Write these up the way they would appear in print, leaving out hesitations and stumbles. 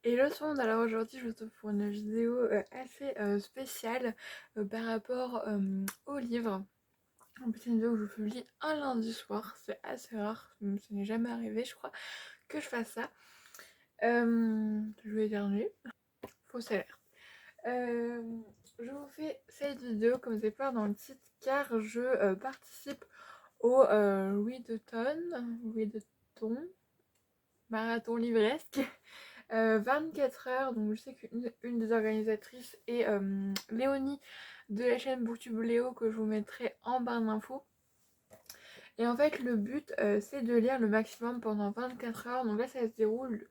Hello tout le monde, alors aujourd'hui je vous retrouve pour une vidéo assez spéciale par rapport au livre. En plus, c'est une vidéo que je vous publie un lundi soir, c'est assez rare, ça n'est jamais arrivé je crois que je fasse ça. Je vais éternuer, faux salaire. Euh, je vous fais cette vidéo comme vous avez peur dans le titre car je participe au Readathon, marathon livresque. 24 heures, donc je sais qu'une des organisatrices est Léonie de la chaîne Booktube Léo que je vous mettrai en barre d'infos. Et en fait le but c'est de lire le maximum pendant 24 heures, donc là ça se déroule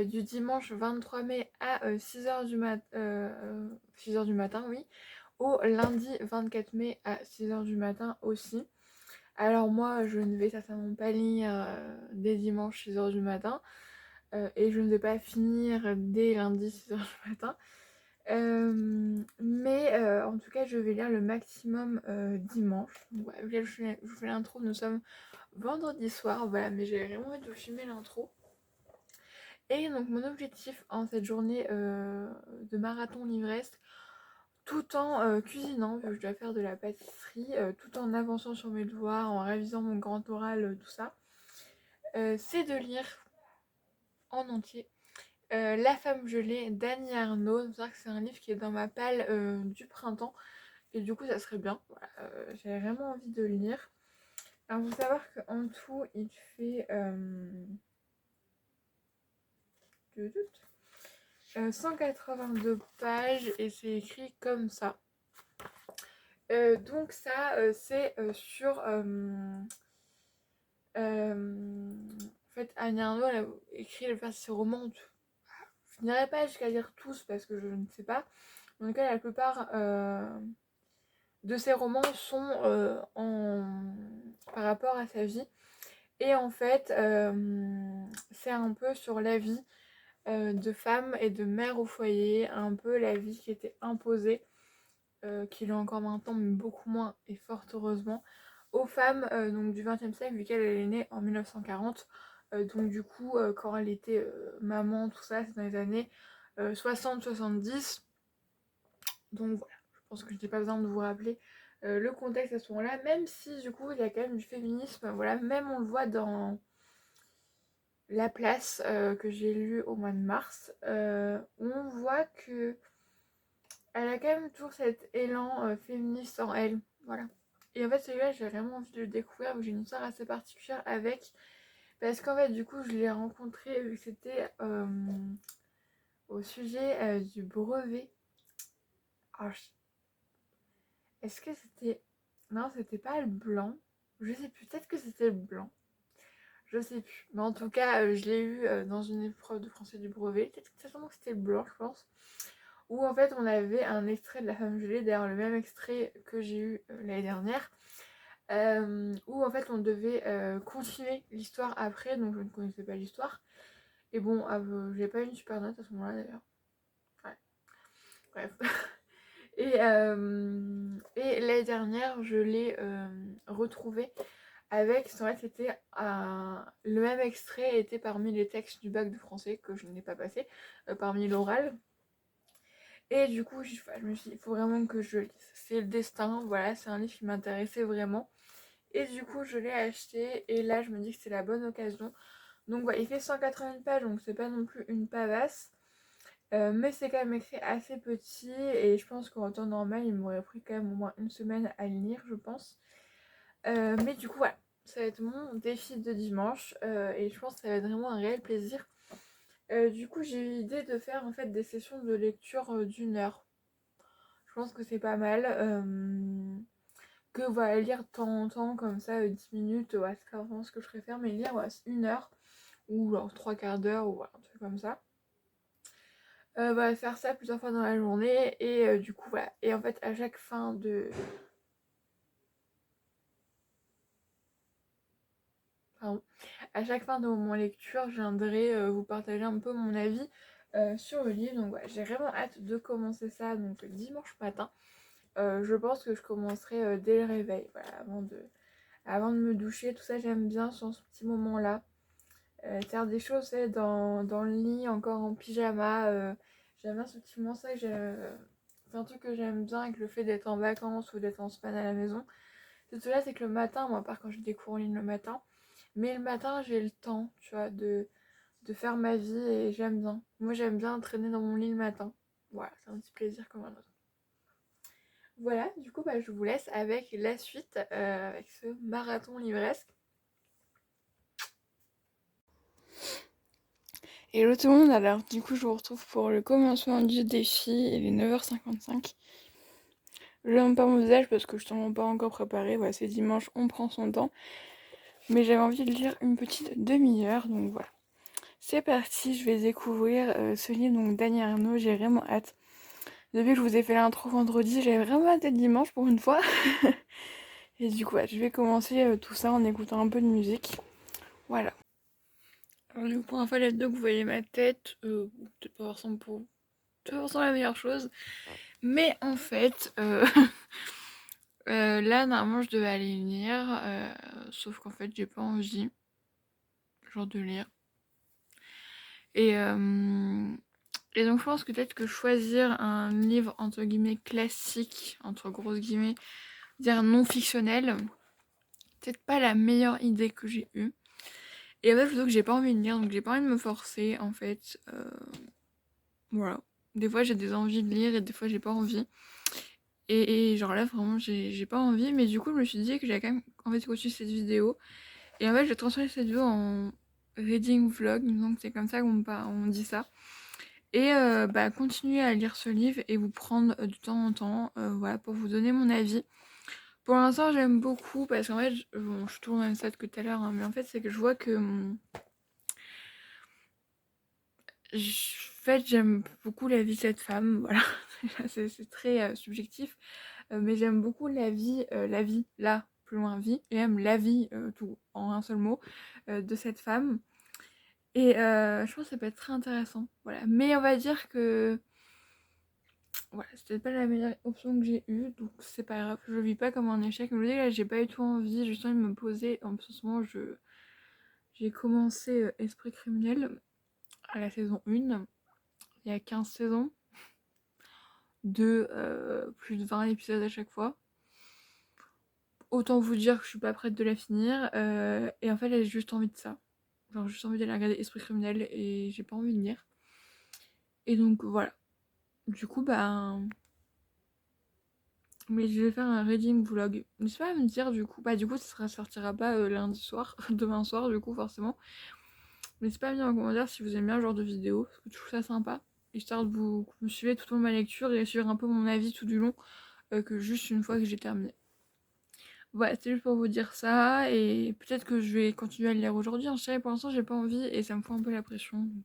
du dimanche 23 mai à 6h du matin, oui, au lundi 24 mai à 6h du matin aussi. Alors moi je ne vais certainement pas lire dès dimanche 6h du matin. Et je ne vais pas finir dès lundi 6h du matin. Mais en tout cas, je vais lire le maximum dimanche. Donc, voilà, je vous fais l'intro, nous sommes vendredi soir, voilà, mais j'ai vraiment envie de vous filmer l'intro. Et donc, mon objectif en cette journée de marathon livresque, tout en cuisinant, vu que je dois faire de la pâtisserie, tout en avançant sur mes devoirs, en révisant mon grand oral, tout ça, c'est de lire en entier La femme gelée d'Annie Ernaux. C'est vrai que c'est un livre qui est dans ma palle du printemps. Et du coup, ça serait bien. Voilà, j'avais vraiment envie de le lire. Alors, il faut savoir qu'en tout, il fait 182 pages et c'est écrit comme ça. Donc ça, c'est sur... en fait, Annie Ernaux, elle a écrit ses romans. Je n'irai pas jusqu'à lire tous parce que je ne sais pas. En tout cas, la plupart de ses romans sont par rapport à sa vie. Et en fait, c'est un peu sur la vie de femme et de mère au foyer, un peu la vie qui était imposée, qui l'est encore maintenant, mais beaucoup moins, et fort heureusement, aux femmes donc du XXe siècle, vu qu'elle est née en 1940. Donc du coup, quand elle était maman, tout ça, c'est dans les années 60-70. Donc voilà, je pense que je n'ai pas besoin de vous rappeler le contexte à ce moment-là, même si du coup il y a quand même du féminisme, voilà, même on le voit dans La Place que j'ai lu au mois de mars, on voit que elle a quand même toujours cet élan féministe en elle, voilà. Et en fait celui-là j'ai vraiment envie de le découvrir, j'ai une histoire assez particulière avec, parce qu'en fait du coup je l'ai rencontré vu que c'était au sujet du brevet. Alors, est-ce que c'était... Non, c'était pas le blanc. Je sais plus, peut-être que c'était le blanc. Je sais plus. Mais en tout cas, je l'ai eu dans une épreuve de français du brevet. Peut-être que c'était le blanc, je pense. Où en fait, on avait un extrait de La femme gelée, d'ailleurs le même extrait que j'ai eu l'année dernière. Où en fait, on devait continuer l'histoire après. Donc, je ne connaissais pas l'histoire. Et bon, j'ai pas eu une super note à ce moment-là, d'ailleurs. Ouais, bref. Et l'année dernière, je l'ai retrouvé avec, en fait, c'était le même extrait était parmi les textes du bac de français que je n'ai pas passé, parmi l'oral. Et du coup, je me suis dit, il faut vraiment que je lise. C'est le destin, voilà, c'est un livre qui m'intéressait vraiment. Et du coup, je l'ai acheté et là, je me dis que c'est la bonne occasion. Donc, voilà, il fait 180 pages, donc c'est pas non plus une pavasse. Mais c'est quand même écrit assez petit et je pense qu'en temps normal, il m'aurait pris quand même au moins une semaine à le lire, je pense. Mais du coup, voilà, ça va être mon défi de dimanche et je pense que ça va être vraiment un réel plaisir. Du coup, j'ai eu l'idée de faire en fait des sessions de lecture d'une heure. Je pense que c'est pas mal. Que voilà, lire de temps en temps, comme ça, 10 minutes, ouais, c'est vraiment ce que je préfère, mais lire ouais, une heure ou genre trois quarts d'heure ou voilà, un truc comme ça. Faire ça plusieurs fois dans la journée et du coup voilà, et en fait à chaque fin de pardon, à chaque fin de mon lecture je viendrai vous partager un peu mon avis sur le livre. Donc voilà, j'ai vraiment hâte de commencer ça donc dimanche matin. Je pense que je commencerai dès le réveil, voilà, avant de me doucher, tout ça. J'aime bien sur ce petit moment là faire des choses dans le lit, encore en pyjama. J'aime bien ce petit moment, ça que c'est un truc que j'aime bien avec le fait d'être en vacances ou d'être en semaine à la maison. C'est cela, c'est que le matin, moi à part quand j'ai des cours en ligne le matin, mais le matin j'ai le temps, tu vois, de faire ma vie et j'aime bien. Moi j'aime bien traîner dans mon lit le matin. Voilà, c'est un petit plaisir comme un autre. Voilà, du coup je vous laisse avec la suite, avec ce marathon livresque. Hello tout le monde, alors du coup je vous retrouve pour le commencement du défi, il est 9h55. Je n'aime pas mon visage parce que je ne t'en pas encore préparé, voilà, c'est dimanche, on prend son temps. Mais j'avais envie de lire une petite demi-heure, donc voilà. C'est parti, je vais découvrir ce livre, donc Dany Arnaud, j'ai vraiment hâte. Depuis que je vous ai fait l'intro vendredi, j'avais vraiment hâte d'être dimanche pour une fois. Et du coup, je vais commencer tout ça en écoutant un peu de musique. Voilà. Alors du coup, pour un fois là-dedans que vous voyez ma tête, peut-être pas forcément la meilleure chose. Mais en fait, là, normalement, je devais aller lire, sauf qu'en fait, j'ai pas envie, genre, de lire. Et, et donc, je pense que peut-être que choisir un livre, entre guillemets, classique, entre grosses guillemets, dire non fictionnel, peut-être pas la meilleure idée que j'ai eue. Et en fait, plutôt que j'ai pas envie de lire, donc j'ai pas envie de me forcer, en fait. Voilà. Des fois, j'ai des envies de lire et des fois, j'ai pas envie. Et genre là, vraiment, j'ai pas envie. Mais du coup, je me suis dit que j'allais quand même en fait continuer cette vidéo. Et en fait, je vais transformer cette vidéo en reading vlog. Donc, c'est comme ça on dit ça. Et continuer à lire ce livre et vous prendre de temps en temps, voilà, pour vous donner mon avis. Pour l'instant, j'aime beaucoup parce qu'en fait, bon, je suis toujours au même stade que tout à l'heure, hein, mais en fait, c'est que je vois que j'aime beaucoup la vie de cette femme, voilà. c'est très subjectif, mais j'aime beaucoup la vie, là, plus loin vie, et même la vie, tout en un seul mot, de cette femme. Et je pense que ça peut être très intéressant, voilà. Mais on va dire que voilà, c'était pas la meilleure option que j'ai eue, donc c'est pas grave, je le vis pas comme un échec. Je me dis là, j'ai pas eu tout envie, j'ai juste envie de me poser. En ce moment, j'ai commencé Esprit criminel à la saison 1, il y a 15 saisons, de plus de 20 épisodes à chaque fois. Autant vous dire que je suis pas prête de la finir, et en fait, j'ai juste envie de ça. Genre, juste envie d'aller regarder Esprit criminel et j'ai pas envie de lire. Et donc voilà. Du coup, mais je vais faire un reading vlog. N'hésitez pas à me dire du coup. Du coup, ça sortira pas lundi soir, demain soir, du coup, forcément. N'hésitez pas à me dire en commentaire si vous aimez bien ce genre de vidéo, parce que je trouve ça sympa. Histoire de vous me suivez tout au long de ma lecture et suivre un peu mon avis tout du long, que juste une fois que j'ai terminé. Voilà, c'était juste pour vous dire ça. Et peut-être que je vais continuer à le lire aujourd'hui. Je sais, pour l'instant, j'ai pas envie et ça me fout un peu la pression. Donc.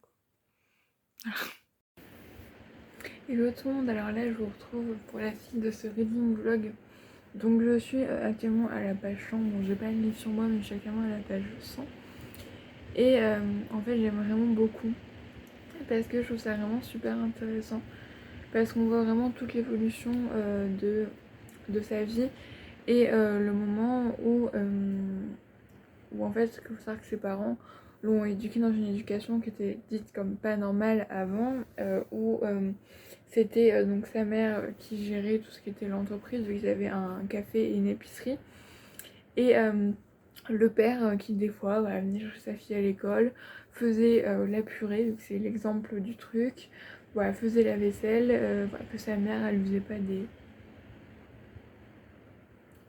Hello tout le monde, alors là je vous retrouve pour la suite de ce reading vlog. Donc je suis actuellement à la page 100, bon j'ai pas le livre sur moi mais je suis actuellement à la page 100. Et en fait j'aime vraiment beaucoup parce que je trouve ça vraiment super intéressant. Parce qu'on voit vraiment toute l'évolution de sa vie et le moment où en fait il faut savoir que ses parents l'ont éduqué dans une éducation qui était dite comme pas normale avant, où c'était donc sa mère qui gérait tout ce qui était l'entreprise, vu qu'ils avaient un café et une épicerie. Et le père qui des fois venait chercher sa fille à l'école, faisait la purée, vu que c'est l'exemple du truc, voilà, faisait la vaisselle, que sa mère elle lui faisait pas des...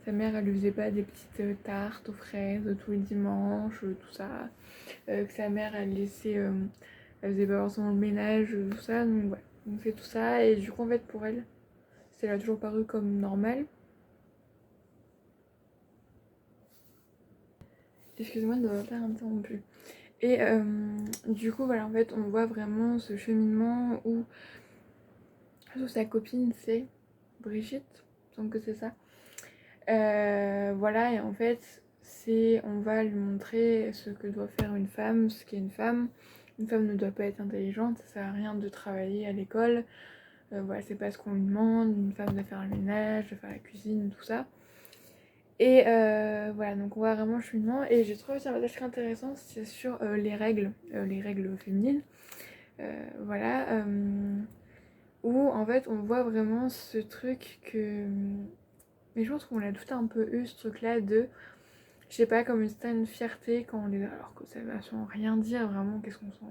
Sa mère elle lui faisait pas des petites tartes aux fraises tous les dimanches, tout ça. Que sa mère elle laissait... elle faisait pas forcément le ménage, tout ça, donc ouais. Donc c'est tout ça, et du coup en fait pour elle, ça a toujours paru comme normal. Excusez-moi de m'avoir interrompu. Et du coup voilà, en fait on voit vraiment ce cheminement où sa copine c'est Brigitte, donc que c'est ça. Voilà, et en fait on va lui montrer ce que doit faire une femme, ce qu'est une femme. Une femme ne doit pas être intelligente, ça sert à rien de travailler à l'école. Voilà, c'est pas ce qu'on lui demande, une femme doit faire le ménage, de faire la cuisine, tout ça. Et voilà, donc on voit vraiment le cheminement. Et j'ai trouvé ça très intéressant, c'est sur les règles féminines. Voilà, où en fait on voit vraiment ce truc que. Mais je pense qu'on a tout un peu eu ce truc-là de. Je sais pas, comme une certaine fierté quand on les a. Alors que ça va sans rien dire vraiment, qu'est-ce qu'on sent.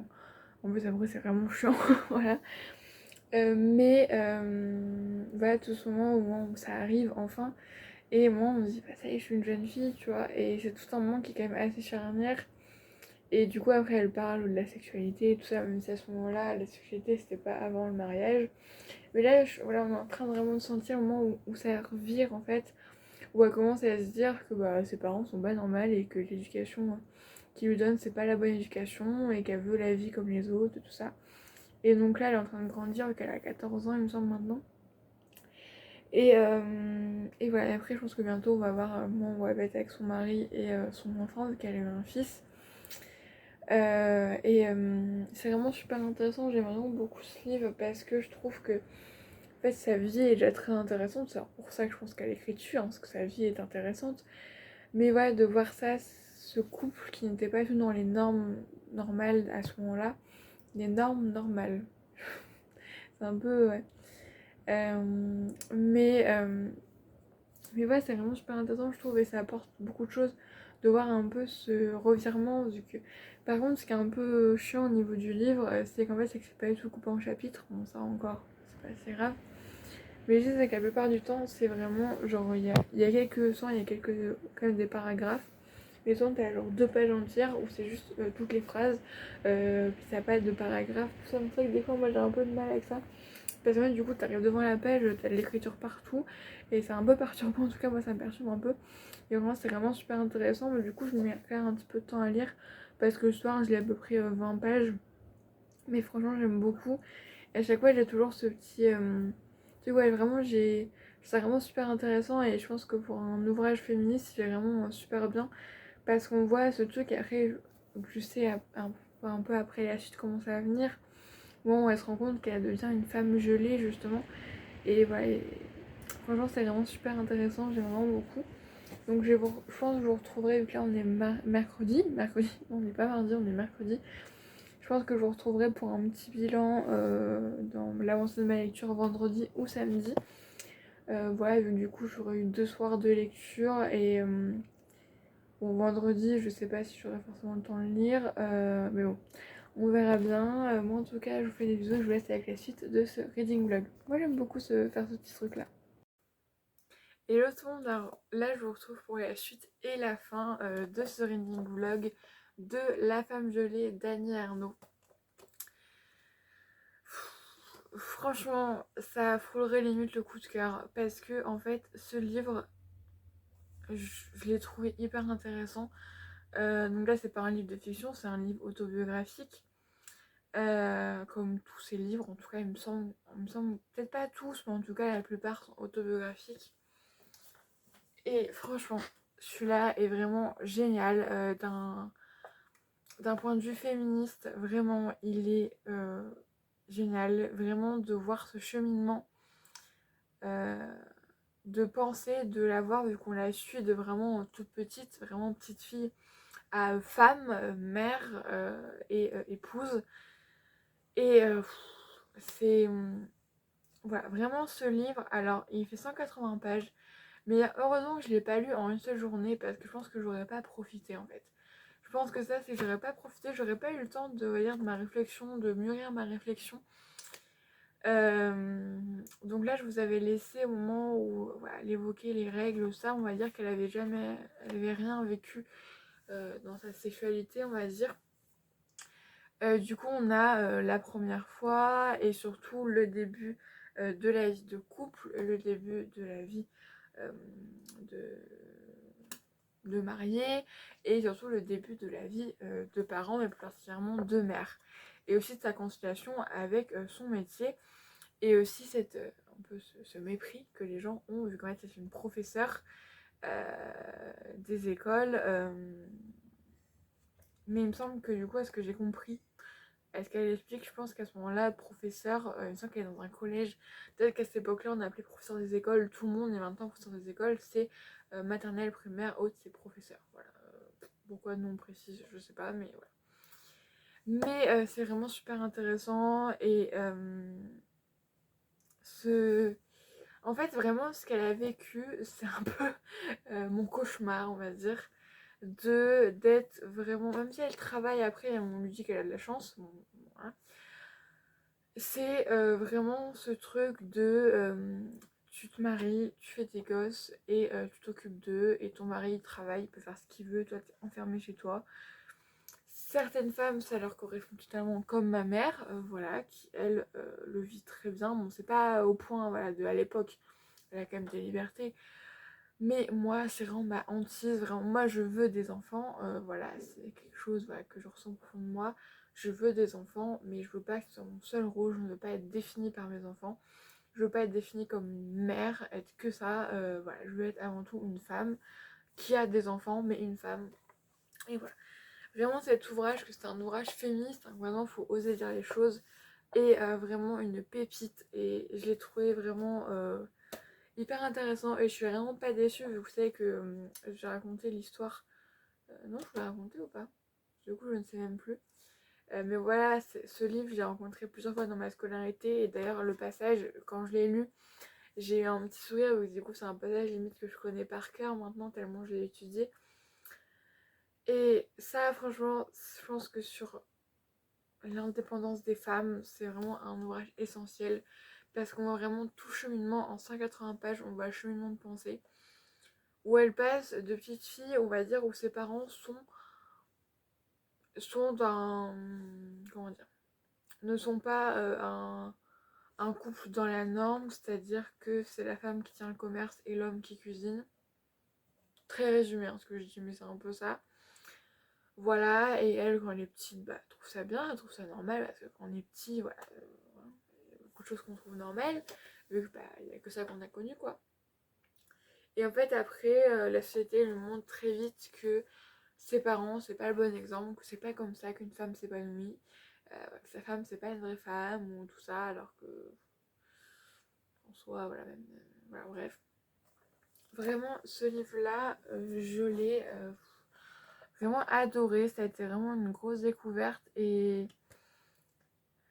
En plus, après, c'est vraiment chiant, voilà. Voilà, tout ce moment où ça arrive enfin. Et moi, on se dit, bah ça y est, je suis une jeune fille, tu vois. Et c'est tout un moment qui est quand même assez charnière. Et du coup, après, elle parle de la sexualité et tout ça, même si à ce moment-là, la sexualité, c'était pas avant le mariage. Mais là, voilà, on est en train vraiment de sentir le moment où ça revire, en fait. Où elle commence à se dire que bah, ses parents sont pas normaux et que l'éducation qu'ils lui donnent, c'est pas la bonne éducation et qu'elle veut la vie comme les autres, tout ça. Et donc là, elle est en train de grandir, vu qu'elle a 14 ans, il me semble, maintenant. Et voilà, après, je pense que bientôt, on va avoir un moment où elle va être avec son mari et son enfant, vu qu'elle a eu un fils. C'est vraiment super intéressant, j'aime vraiment beaucoup ce livre parce que je trouve que en fait, sa vie est déjà très intéressante. C'est pour ça que je pense qu'elle écrit dessus, hein, parce que sa vie est intéressante. Mais voilà, de voir ça, ce couple qui n'était pas du tout dans les normes normales à ce moment-là, les normes normales. C'est un peu, ouais. Euh, mais, euh, mais ouais, c'est vraiment super intéressant, je trouve, et ça apporte beaucoup de choses de voir un peu ce revirement. Vu que... Par contre, ce qui est un peu chiant au niveau du livre, c'est qu'en fait, c'est que c'est pas du tout coupé en chapitres. Bon, ça encore, c'est pas assez grave. Mais je sais que la plupart du temps, c'est vraiment genre, il y a quelques sons, il y a quelques, quand même des paragraphes. Mais souvent, t'as genre 2 pages entières où c'est juste toutes les phrases, puis ça n'a pas de paragraphes, tout ça. C'est vrai que des fois, moi j'ai un peu de mal avec ça. Parce que du coup, t'arrives devant la page, t'as de l'écriture partout, et c'est un peu perturbant. En tout cas, moi ça me perturbe un peu. Et vraiment, c'est vraiment super intéressant, mais du coup, je me mets quand même un petit peu de temps à lire parce que le soir, je lis à peu près 20 pages. Mais franchement, j'aime beaucoup. Et à chaque fois, j'ai toujours ce petit. Tu sais, ouais, vraiment, c'est vraiment super intéressant et je pense que pour un ouvrage féministe, c'est vraiment super bien parce qu'on voit ce truc et après, je sais un peu après la suite comment ça va venir. Bon, elle se rend compte qu'elle devient une femme gelée justement. Et voilà, franchement, c'est vraiment super intéressant, j'aime vraiment beaucoup. Donc je pense que je vous retrouverai, vu que là on est mercredi, on n'est pas mardi, on est mercredi. Je pense que je vous retrouverai pour un petit bilan dans l'avancée de ma lecture vendredi ou samedi. Voilà, donc du coup j'aurai eu 2 soirs de lecture et bon, vendredi je sais pas si j'aurai forcément le temps de lire, mais bon, on verra bien. Moi en tout cas je vous fais des bisous et je vous laisse avec la suite de ce reading vlog. Moi j'aime beaucoup faire ce petit truc là. Et l'autre monde, alors là je vous retrouve pour la suite et la fin de ce reading vlog de La femme gelée d'Annie Ernaux. Franchement, ça frôlerait limite le coup de cœur parce que en fait, ce livre, je l'ai trouvé hyper intéressant. Donc là, c'est pas un livre de fiction, c'est un livre autobiographique. Comme tous ces livres, en tout cas, il me semble peut-être pas tous, mais en tout cas, la plupart sont autobiographiques. Et franchement, celui-là est vraiment génial. D'un point de vue féministe, vraiment, il est génial. Vraiment, de voir ce cheminement. Euh, de penser, de la voir, vu qu'on la suit de vraiment toute petite, vraiment petite fille, à femme, mère et épouse. Et c'est. Voilà, vraiment ce livre, alors il fait 180 pages, mais heureusement que je ne l'ai pas lu en une seule journée parce que je pense que j'aurais pas profité en fait. Je pense que ça, c'est que j'aurais pas profité, j'aurais pas eu le temps de lire de ma réflexion, de mûrir ma réflexion. Donc là, je vous avais laissé au moment où voilà, elle évoquait les règles, ça, on va dire qu'elle avait jamais, elle avait rien vécu dans sa sexualité, on va dire. Du coup, on a la première fois et surtout le début de la vie de couple, le début de la vie euh, de, de mariée et surtout le début de la vie de parents, mais plus particulièrement de mère. Et aussi de sa conciliation avec son métier. Et aussi un peu ce mépris que les gens ont, vu qu'en fait c'est une professeure des écoles. Mais il me semble que du coup, à ce que j'ai compris, est-ce qu'elle explique, je pense qu'à ce moment-là, professeur, il me semble qu'elle est dans un collège, peut-être qu'à cette époque-là, on appelait professeur des écoles, tout le monde est maintenant professeur des écoles, c'est maternelle, primaire, haute, c'est professeur. Voilà. Pourquoi non précise, je sais pas, mais voilà. Mais c'est vraiment super intéressant et ce... En fait, vraiment, ce qu'elle a vécu, c'est un peu mon cauchemar, on va dire, d'être vraiment... Même si elle travaille après, on lui dit qu'elle a de la chance, bon, voilà. C'est vraiment ce truc de... tu te maries, tu fais tes gosses et tu t'occupes d'eux et ton mari il travaille, il peut faire ce qu'il veut, toi t'es enfermé chez toi. Certaines femmes, ça leur correspond totalement, comme ma mère, voilà, qui elle le vit très bien. Bon, c'est pas au point, voilà, de à l'époque, elle a quand même des libertés. Mais moi, c'est vraiment ma hantise, vraiment, moi je veux des enfants, voilà, c'est quelque chose voilà, que je ressens au fond de moi. Je veux des enfants, mais je veux pas que ce soit mon seul rôle, je ne veux pas être définie par mes enfants. Je veux pas être définie comme une mère, être que ça, voilà, je veux être avant tout une femme qui a des enfants, mais une femme. Et voilà. Vraiment cet ouvrage, que c'est un ouvrage féministe, hein, vraiment faut oser dire les choses, et vraiment une pépite, et je l'ai trouvé vraiment hyper intéressant, et je suis vraiment pas déçue, vu que vous savez que j'ai raconté l'histoire, non je vous l'ai raconté ou pas? Du coup je ne sais même plus. Mais voilà, ce livre, j'ai rencontré plusieurs fois dans ma scolarité, et d'ailleurs le passage, quand je l'ai lu, j'ai eu un petit sourire, parce que du coup c'est un passage limite que je connais par cœur maintenant, tellement je l'ai étudié. Et ça, franchement, je pense que sur l'indépendance des femmes, c'est vraiment un ouvrage essentiel parce qu'on voit vraiment tout cheminement en 180 pages, on voit le cheminement de pensée où elle passe de petite fille, on va dire, où ses parents sont dans, comment dire, ne sont pas un couple dans la norme, c'est-à-dire que c'est la femme qui tient le commerce et l'homme qui cuisine. Très résumé hein, ce que je dis, mais c'est un peu ça. Voilà, et elle, quand elle est petite, bah, elle trouve ça bien, elle trouve ça normal, parce que quand on est petit, voilà, il y a beaucoup de choses qu'on trouve normales, vu que bah, il n'y a que ça qu'on a connu, quoi. Et en fait, après, la société lui montre très vite que ses parents, c'est pas le bon exemple, que c'est pas comme ça qu'une femme s'épanouit, que sa femme, c'est pas une vraie femme, ou tout ça, alors que, en soi, voilà, même, voilà, bref. Vraiment, ce livre-là, je l'ai vraiment adoré, ça a été vraiment une grosse découverte, et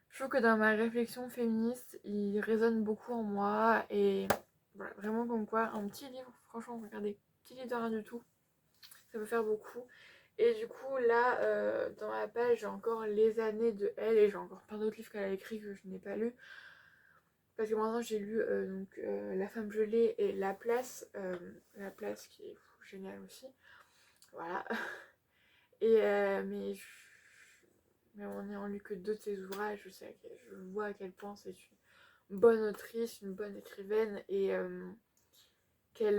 je trouve que dans ma réflexion féministe, il résonne beaucoup en moi, et voilà, vraiment comme quoi, un petit livre, franchement, regardez, petit livre de rien du tout, ça peut faire beaucoup. Et du coup, là, dans ma page, j'ai encore les années de elle, et j'ai encore plein d'autres livres qu'elle a écrits que je n'ai pas lus. Parce que maintenant, j'ai lu La femme gelée et La place qui est géniale aussi. Voilà. Et mais en n'ayant lu que deux de ses ouvrages, je vois à quel point c'est une bonne autrice, une bonne écrivaine, et qu'elle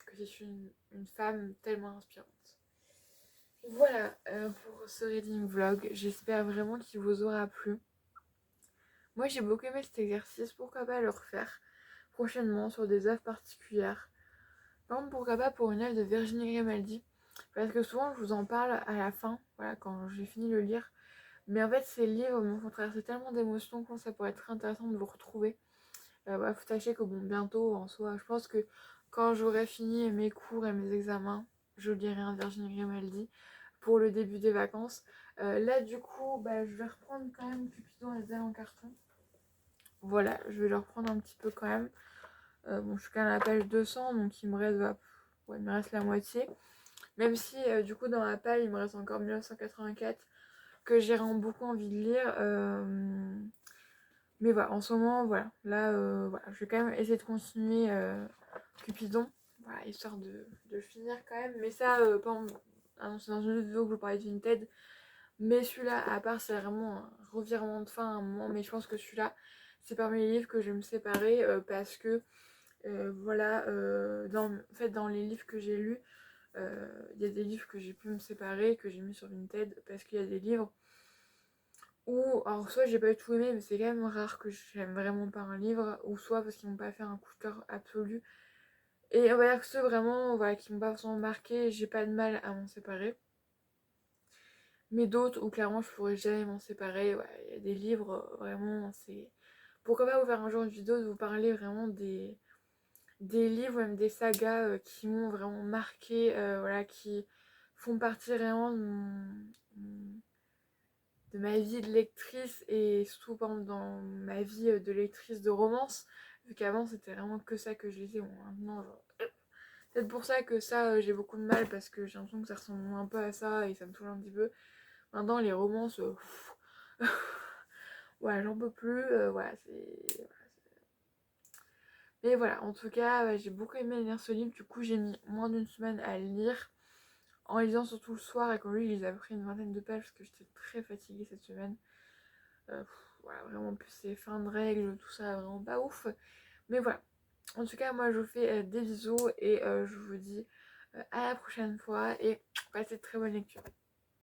que c'est une femme tellement inspirante. Voilà pour ce reading vlog, j'espère vraiment qu'il vous aura plu. Moi j'ai beaucoup aimé cet exercice, pourquoi pas le refaire prochainement sur des œuvres particulières. Par exemple, pourquoi pas pour une œuvre de Virginie Grimaldi, parce que souvent je vous en parle à la fin, voilà, quand j'ai fini de le lire. Mais en fait, ces livres me font traverser tellement d'émotions que ça pourrait être intéressant de vous retrouver. Bah, faut sachez que bon, bientôt en soi, je pense que quand j'aurai fini mes cours et mes examens, je lirai un Virginie Grimaldi pour le début des vacances. Là, du coup, bah, je vais reprendre quand même Cupidon et les ailes en carton. Voilà, je vais le reprendre un petit peu quand même. Bon, je suis quand même à la page 200, donc il me reste, ouais, il me reste la moitié. Même si, du coup, dans la palle, il me reste encore 1984 que j'ai vraiment beaucoup envie de lire. Mais voilà, en ce moment, voilà. Là, voilà, je vais quand même essayer de continuer Cupidon. Voilà, histoire de finir quand même. Mais ça, c'est dans une autre vidéo que je vous parlais de Vinted. Mais celui-là, à part, c'est vraiment un revirement de fin à un moment. Mais je pense que celui-là, c'est parmi les livres que je vais me séparer parce que, voilà, en fait, dans les livres que j'ai lus, il y a des livres que j'ai pu me séparer, que j'ai mis sur Vinted parce qu'il y a des livres ou alors soit j'ai pas tout aimé, mais c'est quand même rare que j'aime vraiment pas un livre, ou soit parce qu'ils m'ont pas fait un coup de cœur absolu. Et on va dire que ceux vraiment voilà, qui m'ont pas forcément marqué, j'ai pas de mal à m'en séparer. mais d'autres où clairement je pourrais jamais m'en séparer. Ouais, il y a des livres, vraiment, c'est... Pourquoi pas vous faire un jour une vidéo de vous parler vraiment des livres, même des sagas qui m'ont vraiment marqué, voilà, qui font partie vraiment de ma vie de lectrice et surtout par exemple dans ma vie de lectrice de romance, vu qu'avant c'était vraiment que ça que je lisais. Bon, maintenant, genre, peut-être pour ça que ça j'ai beaucoup de mal parce que j'ai l'impression que ça ressemble un peu à ça et ça me saoule un petit peu. Maintenant les romances, ouais, j'en peux plus, voilà, c'est... Mais voilà, en tout cas, j'ai beaucoup aimé lire ce livre, du coup j'ai mis moins d'une semaine à le lire, en lisant surtout le soir, et quand lui il les a pris une vingtaine de pages parce que j'étais très fatiguée cette semaine. Voilà, vraiment, plus c'est fin de règles, tout ça, vraiment pas ouf. Mais voilà, en tout cas, moi je vous fais des bisous et je vous dis à la prochaine fois et passez de très bonne lecture.